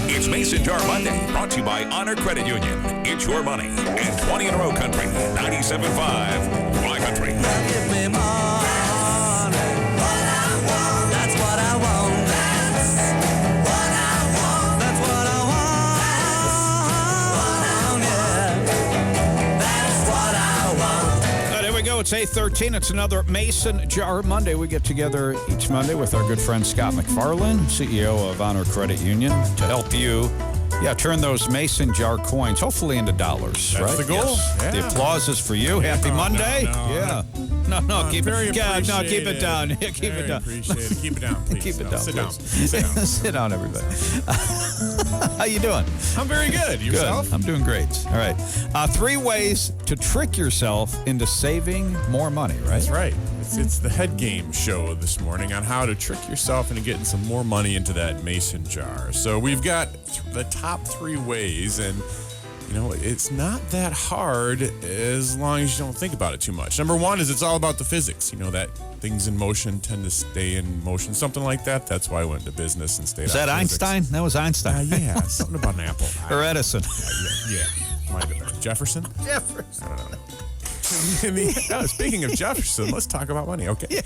It's Mason Jar Monday, brought to you by Honor Credit Union. It's your money. And 20 in a row country. 97.5 Y Country. Give me money. What I want. That's what I want. That's what I want. That's what I want. Yeah. That's what I want. There we go. It's 8:13. It's another Mason Jar Monday. We get together each Monday with our good friend Scott McFarland, CEO of Honor Credit Union, to help you turn those Mason jar coins, hopefully into dollars. That's right? the goal. Yes. Yeah. The applause is for you. Happy Monday. No, keep it down. Keep it down. Appreciate it. Keep it down, please. Keep it down. Sit please. down. Sit down, everybody. How you doing? I'm very good. Yourself? Good. I'm doing great. All right. 3 ways to trick yourself into saving more money, right? That's right. It's the head game show this morning on how to trick yourself into getting some more money into that Mason jar. So we've got the top 3 ways, and it's not that hard as long as you don't think about it too much. Number 1 is it's all about the physics. That things in motion tend to stay in motion, something like that. That's why I went into business and stayed. Is that Einstein? That was Einstein. Yeah, something about an apple. Or Edison. Yeah. Might have been. Jefferson? I don't know. Speaking of Jefferson, let's talk about money, okay?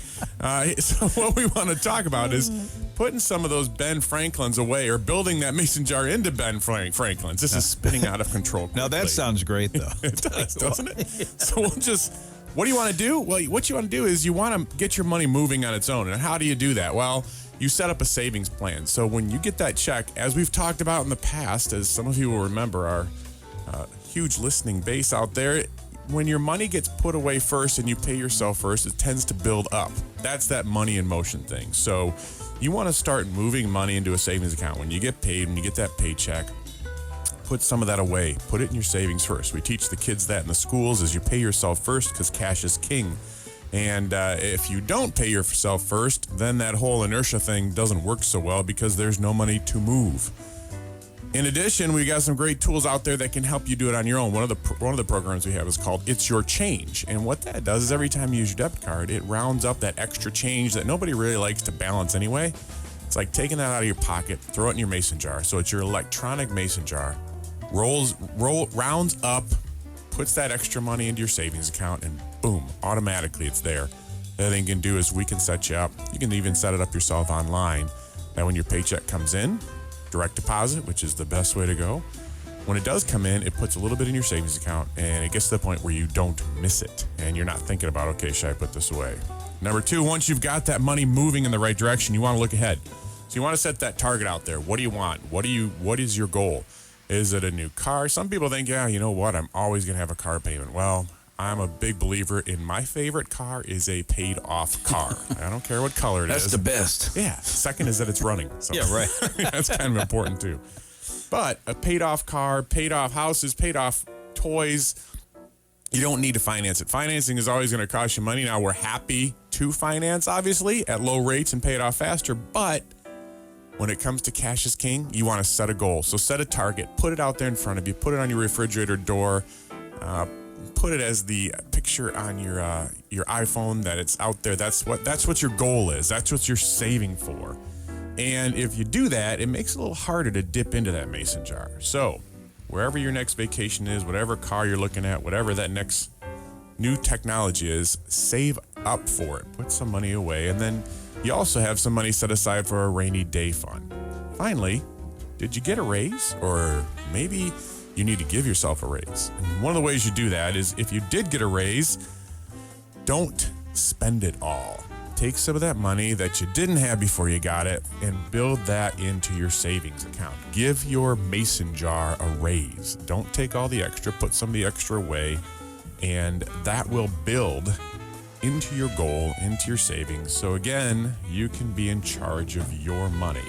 So what we want to talk about is putting some of those Ben Franklins away, or building that Mason jar into Ben Franklins. This is spinning out of control quickly. Now that sounds great, though. It does, doesn't it? So what do you want to do? Well, what you want to do is you want to get your money moving on its own. And how do you do that? Well, you set up a savings plan. So when you get that check, as we've talked about in the past, as some of you will remember, our huge listening base out there, when your money gets put away first and you pay yourself first, it tends to build up. That's that money in motion thing. So you want to start moving money into a savings account. When you get paid, when you get that paycheck, put some of that away. Put it in your savings first. We teach the kids that in the schools, is you pay yourself first because cash is king. And if you don't pay yourself first, then that whole inertia thing doesn't work so well because there's no money to move. In addition, we got some great tools out there that can help you do it on your own. One of the programs we have is called It's Your Change. And what that does is every time you use your debit card, it rounds up that extra change that nobody really likes to balance anyway. It's like taking that out of your pocket, throw it in your Mason jar. So it's your electronic Mason jar. Rounds up, puts that extra money into your savings account, and boom, automatically it's there. The other thing you can do is we can set you up. You can even set it up yourself online. That when your paycheck comes in, direct deposit, which is the best way to go. When it does come in, it puts a little bit in your savings account, and it gets to the point where you don't miss it, and you're not thinking about, okay, should I put this away? Number 2, once you've got that money moving in the right direction, you want to look ahead. So you want to set that target out there. What do you want? What is your goal? Is it a new car? Some people think, you know what, I'm always going to have a car payment. Well, I'm a big believer in my favorite car is a paid-off car. I don't care what color it is. That's the best. Yeah. Second is that it's running. So Yeah, right. that's kind of important, too. But a paid-off car, paid-off houses, paid-off toys, you don't need to finance it. Financing is always going to cost you money. Now, we're happy to finance, obviously, at low rates and pay it off faster. But when it comes to cash is king, you want to set a goal. So set a target. Put it out there in front of you. Put it on your refrigerator door. Put it as the picture on your iPhone that it's out there. That's what your goal is. That's what you're saving for. And if you do that, it makes it a little harder to dip into that Mason jar. So wherever your next vacation is, whatever car you're looking at, whatever that next new technology is, save up for it. Put some money away. And then you also have some money set aside for a rainy day fund. Finally, did you get a raise? Or maybe you need to give yourself a raise. And one of the ways you do that is if you did get a raise, don't spend it all. Take some of that money that you didn't have before you got it and build that into your savings account. Give your Mason jar a raise. Don't take all the extra, put some of the extra away, and that will build into your goal, into your savings. So again, you can be in charge of your money.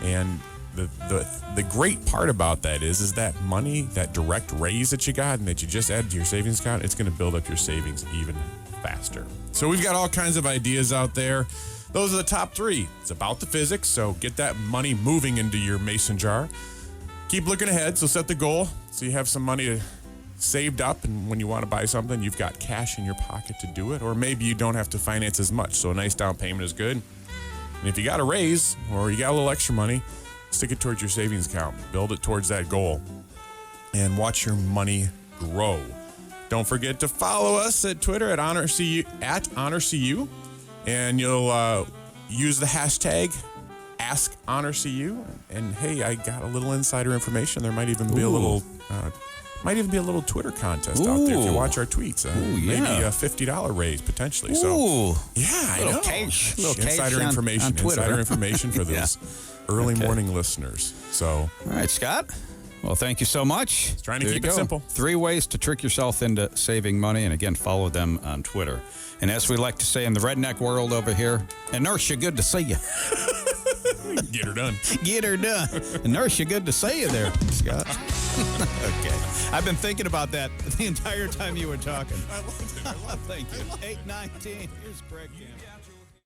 And the great part about that is that money, that direct raise that you got and that you just added to your savings account, it's going to build up your savings even faster. So we've got all kinds of ideas out there. Those are the top 3. It's about the physics, so get that money moving into your Mason jar. Keep looking ahead, so set the goal so you have some money saved up, and when you want to buy something, you've got cash in your pocket to do it. Or maybe you don't have to finance as much, so a nice down payment is good. And if you got a raise or you got a little extra money, stick it towards your savings account. Build it towards that goal and watch your money grow. Don't forget to follow us at Twitter at HonorCU, and you'll use the hashtag AskHonorCU. And hey, I got a little insider information. There might even be a little Twitter contest out there if you watch our tweets. Maybe a $50 raise potentially. So yeah, I know. Cash. Insider information. On Twitter. Insider information for those early morning listeners. So all right, Scott. Well, thank you so much. Trying to There keep you it go. simple. 3 ways to trick yourself into saving money. And again, follow them on Twitter. And as we like to say in the redneck world over here, Inertia, good to see you. get her done. Get her done. Inertia, good to see you there, Scott. Okay. I've been thinking about that the entire time you were talking. I loved it. Thank you. 8:19. Here's Greg.